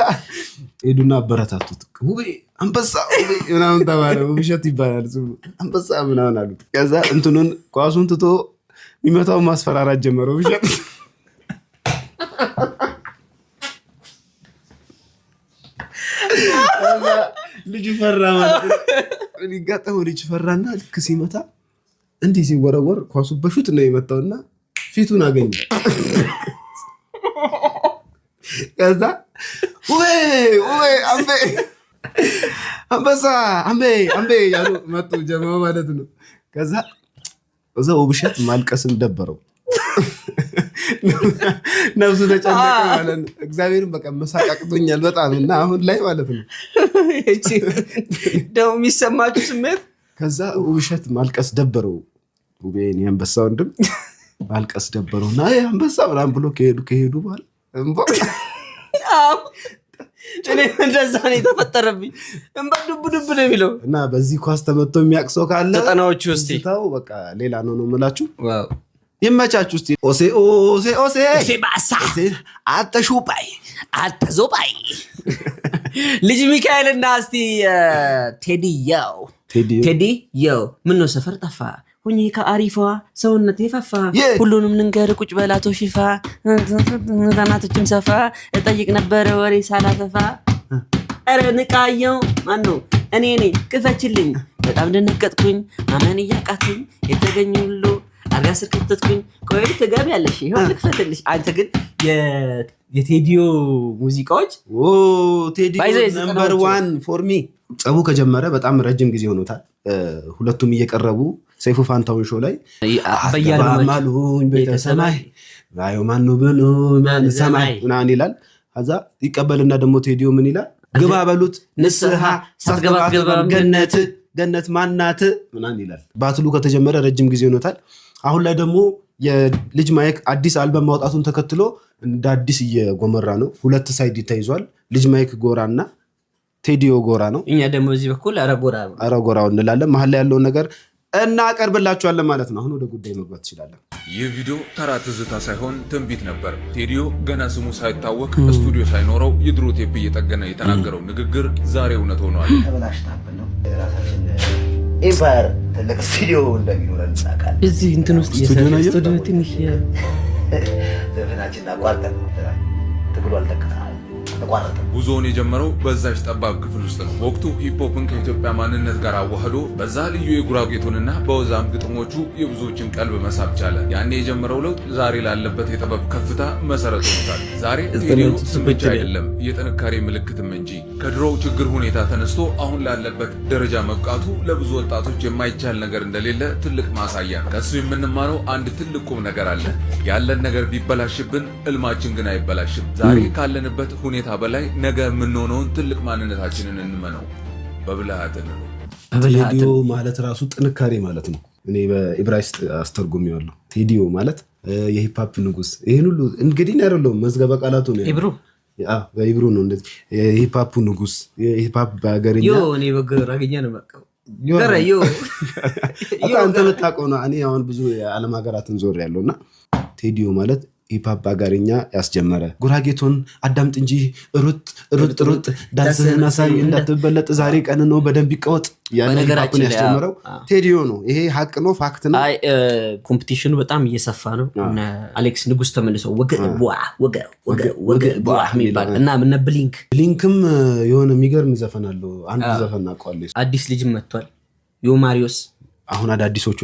ሄዱና አበረታቱት። ውቤ አንበሳ ውቤ ምናምን ተባለ። ውብሸት ይባላል ስሙ። አንበሳ ምናምን አሉት። ከዛ እንትኑን ኳሱን ትቶ የሚመታውን ማስፈራራት ጀመረ ውብሸት። ልጅ ፈራ ማለት ነው። ሊጋጠመው ልጅ ፈራና ልክ ሲመታ እንዲህ ሲወረወር ኳሱ በሹት ነው የመታውና ፊቱን አገኘ። ከዛ አንበሳ አምቤ ያሉ መጡ ጀማው ማለት ነው። ከዛ ውብሸት ማልቀስም ደበረው፣ ነፍሱ ተጨነቀ ማለት ነው። እግዚአብሔርን በቃ መሳቅ አቅቶኛል በጣም እና አሁን ላይ ማለት ነው ደው የሚሰማችሁ ስሜት። ከዛ ውብሸት ማልቀስ ደበረው፣ ውቤን የአንበሳ ወንድም ማልቀስ ደበረውና አንበሳ ምናምን ብሎ ከሄዱ በኋላ እኔ እንደዛ ነው የተፈጠረብኝ። እንባ ዱብ ነው የሚለው እና በዚህ ኳስ ተመቶ የሚያቅሰው ካለ ዘጠናዎቹ ውስጥ ታው በቃ ሌላ ነው የምላችሁ። ይመቻችሁ። እስቲ ኦሴ ባሳ አተሹባይ አተዞባይ ልጅ ሚካኤልና እስቲ ቴዲያው ምን ነው ሰፈር ጠፋ ሁኚ ከአሪፏ ሰውነት የፈፋ ሁሉንም ልንገር ቁጭ በላቶ ሽፋ ታናቶችም ሰፋ እጠይቅ ነበረ ወሬ ሳላሰፋ ኧረ ንቃየው ማን ነው እኔ ክፈችልኝ በጣም ደነገጥኩኝ ማመን እያቃተኝ የተገኘ ሁሉ አልጋ ስር ከተትኩኝ ቆይ ትገቢያለሽ ይኸው ልክፈትልሽ። አንተ ግን የቴዲዮ ሙዚቃዎች ቴዲዮ ነምበር 1 ፎር ሚ። ጸቡ ከጀመረ በጣም ረጅም ጊዜ ሆኖታል። ሁለቱም እየቀረቡ ሰይፉ ፋንታውን ሾው ላይ በያማሉኝ በሰማይ ባዩ ማኑ ብሉ ማን ሰማይ ምናምን ይላል። ከዛ ይቀበልና ደግሞ ቴዲዮ ምን ይላል? ግባ በሉት ንስሐ ሳትገባ አትገባም ገነት ማናት ምናምን ይላል። ባትሉ ከተጀመረ ረጅም ጊዜ ሆኖታል። አሁን ላይ ደግሞ የልጅ ማይክ አዲስ አልበም ማውጣቱን ተከትሎ እንደ አዲስ እየጎመራ ነው። ሁለት ሳይድ ተይዟል። ልጅ ማይክ ጎራና ቴዲዮ ጎራ ነው። እኛ ደግሞ እዚህ በኩል አረጎራው እንላለን። መሀል ላይ ያለውን ነገር እናቀርብላችኋለን ማለት ነው። አሁን ወደ ጉዳይ መግባት ትችላለን። ይህ ቪዲዮ ተራ ትዝታ ሳይሆን ትንቢት ነበር። ቴዲዮ ገና ስሙ ሳይታወቅ ስቱዲዮ ሳይኖረው የድሮ ቴፕ እየጠገነ የተናገረው ንግግር ዛሬ እውነት ሆኗል። ተበላሽታብን ነው የራሳችን ኢምፓየር ትልቅ ስቱዲዮ እንደሚኖረን እናውቃለን። እዚህ እንትን ውስጥ ስቱዲዮ ትንሽ ዘመናችን አቋርጠን ትግሉ አልተቀጣ ጉዞውን የጀመረው በዛች ጠባብ ክፍል ውስጥ ነው። ወቅቱ ሂፕሆፕን ከኢትዮጵያ ማንነት ጋር አዋህዶ በዛ ልዩ የጉራጌቶንና በወዛም ግጥሞቹ የብዙዎችን ቀልብ መሳብ ቻለ። ያኔ የጀመረው ለውጥ ዛሬ ላለበት የጥበብ ከፍታ መሰረት ሆኖታል። ዛሬ ቴዲዮ ስም ብቻ አይደለም የጥንካሬ ምልክትም እንጂ ከድሮው ችግር ሁኔታ ተነስቶ አሁን ላለበት ደረጃ መብቃቱ ለብዙ ወጣቶች የማይቻል ነገር እንደሌለ ትልቅ ማሳያ ነው። ከሱ የምንማረው አንድ ትልቅ ቁም ነገር አለ። ያለን ነገር ቢበላሽብን እልማችን ግን አይበላሽም። ዛሬ ካለንበት ሁኔታ በላይ ነገ የምንሆነውን ትልቅ ማንነታችንን እንመነው። በብልሃት ነው። ቴዲዮ ማለት ራሱ ጥንካሬ ማለት ነው። እኔ በኢብራይስጥ አስተርጉሜዋለሁ። ቴዲዮ ማለት የሂፕሆፕ ንጉስ። ይሄን ሁሉ እንግዲህ ነው አይደለም መዝገበ ቃላቱ ነው። በኢብሩ ነው እንደዚህ የሂፕሆፕ ንጉስ። የሂፕሆፕ በአገርኛ እኔ በጉራጌኛ ነው የማውቀው። አንተ የምታውቀው ነው። እኔ አሁን ብዙ የዓለም ሀገራትን ዞር ያለውና ቴዲዮ ማለት ሂፕሆፕ በአገርኛ ያስጀመረ ጉራጌቶን አዳምጥ እንጂ ሩጥ ዳንስህን አሳይ እንዳትበለጥ ዛሬ ቀን ነው በደንብ ይቀወጥ ያለነገራችን ያስጀመረው ቴዲዮ ነው። ይሄ ሀቅ ነው፣ ፋክት ነው። ኮምፒቲሽኑ በጣም እየሰፋ ነው። አሌክስ ንጉስ ተመልሰው ወገ የሚባል እና ምን ብሊንክም የሆነ የሚገርም ዘፈን አለው። አንድ ዘፈን አውቀዋለሁ። አዲስ ልጅም መጥቷል ዮማሪዮስ። አሁን አዳዲሶቹ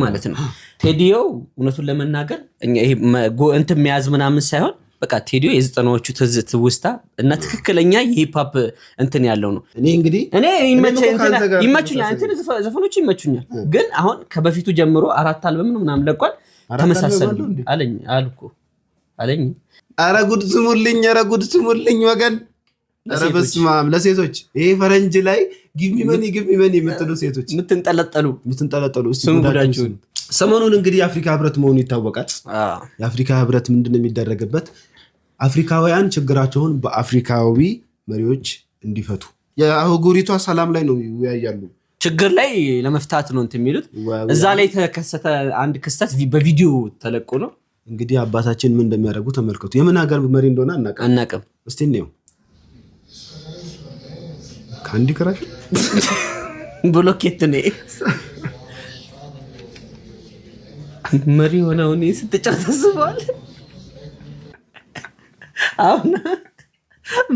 ማለት ነው። ቴዲዮ እውነቱን ለመናገር ይሄ እንትን መያዝ ምናምን ሳይሆን በቃ ቴዲዮ የዘጠናዎቹ ትውስታ እና ትክክለኛ የሂፕሆፕ እንትን ያለው ነው። እኔ እንግዲህ ይመቹኛል እንትን ዘፈኖች ይመቹኛል፣ ግን አሁን ከበፊቱ ጀምሮ 4 አልበም ነው ምናምን ለቋል። ተመሳሰሉ አለኝ አልኩ አለኝ። ኧረ ጉድ ስሙልኝ ወገን። ኧረ በስመ አብ ለሴቶች ይሄ ፈረንጅ ላይ ጊቭ ሚ መኒ የምትሉ ሴቶች የምትንጠለጠሉ ሰሞኑን እንግዲህ የአፍሪካ ህብረት መሆኑ ይታወቃል። የአፍሪካ ህብረት ምንድነው የሚደረግበት? አፍሪካውያን ችግራቸውን በአፍሪካዊ መሪዎች እንዲፈቱ የአህጉሪቷ ሰላም ላይ ነው ይወያያሉ። ችግር ላይ ለመፍታት ነው እንትን የሚሉት። እዛ ላይ የተከሰተ አንድ ክስተት በቪዲዮ ተለቆ ነው። እንግዲህ አባታችን ምን እንደሚያደርጉ ተመልከቱ። የምን ሀገር መሪ እንደሆነ አናውቅም። እስቲ እንየው። ካንዲ ክራሽ ብሎኬት ነው መሪ ሆነው ነው ስትጫወት አስበዋል። አሁን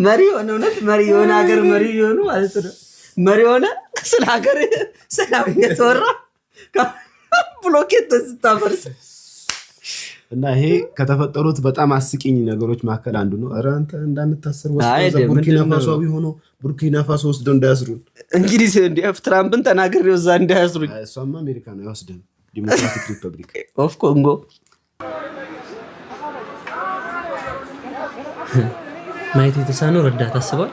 መሪ ሆነው ነው መሪ የሆነ ሀገር መሪ የሆኑ ማለት ነው። መሪ ሆነ ስለ ሀገር ሰላም የተወራ ብሎኬት ስታፈርስ እና ይሄ ከተፈጠሩት በጣም አስቂኝ ነገሮች መካከል አንዱ ነው። ኧረ አንተ እንዳንታሰር ወስደው ቡርኪና ፋሶዊ ሆኖ ቡርኪና ፋሶ ወስደው እንዳያስሩን እንግዲህ እንዲያፍ ትራምፕን ተናግሬው እዛ እንዳያስሩኝ። እሷማ አሜሪካ ነው ያወስደን ዲሞክራቲክ ሪፐብሊክ ኦፍ ኮንጎ። ማየት የተሳነው ረዳት አስባል።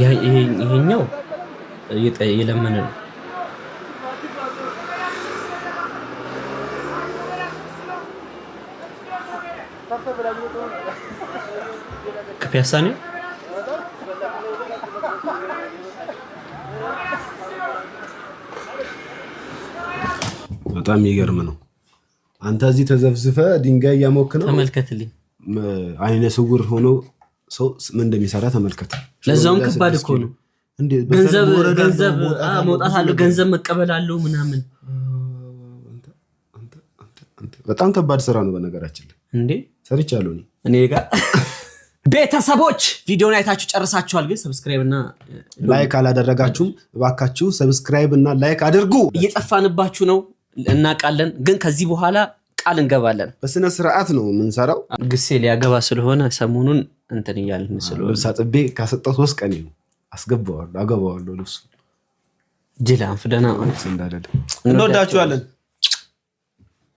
ይሄኛው የለመነ ነው። ከፒያሳ ነው። በጣም የሚገርም ነው። አንተ እዚህ ተዘፍዝፈ ድንጋይ ያሞክነው ተመልከትልኝ። አይነ ስውር ሆኖ ሰው ምን እንደሚሰራ ተመልከት። ለዛውም ከባድ እኮ ነው። ገንዘብ መውጣት አለው፣ ገንዘብ መቀበል አለው ምናምን። በጣም ከባድ ስራ ነው። በነገራችን ላይ እንዴ ሰርቻለሁ እኔ ጋር ቤተሰቦች ቪዲዮውን አይታችሁ ጨርሳችኋል፣ ግን ሰብስክራይብ እና ላይክ አላደረጋችሁም። እባካችሁ ሰብስክራይብ እና ላይክ አድርጉ። እየጠፋንባችሁ ነው እናውቃለን፣ ግን ከዚህ በኋላ ቃል እንገባለን። በስነ ስርዓት ነው የምንሰራው። ግሴ ሊያገባ ስለሆነ ሰሞኑን እንትን እያልን ስለሆነ ልብስ አጥቤ ካሰጠው 3 ቀን ነው አስገባዋለሁ፣ አገባዋለሁ ልብሱ። ጅላን ፍደና እንወዳችኋለን።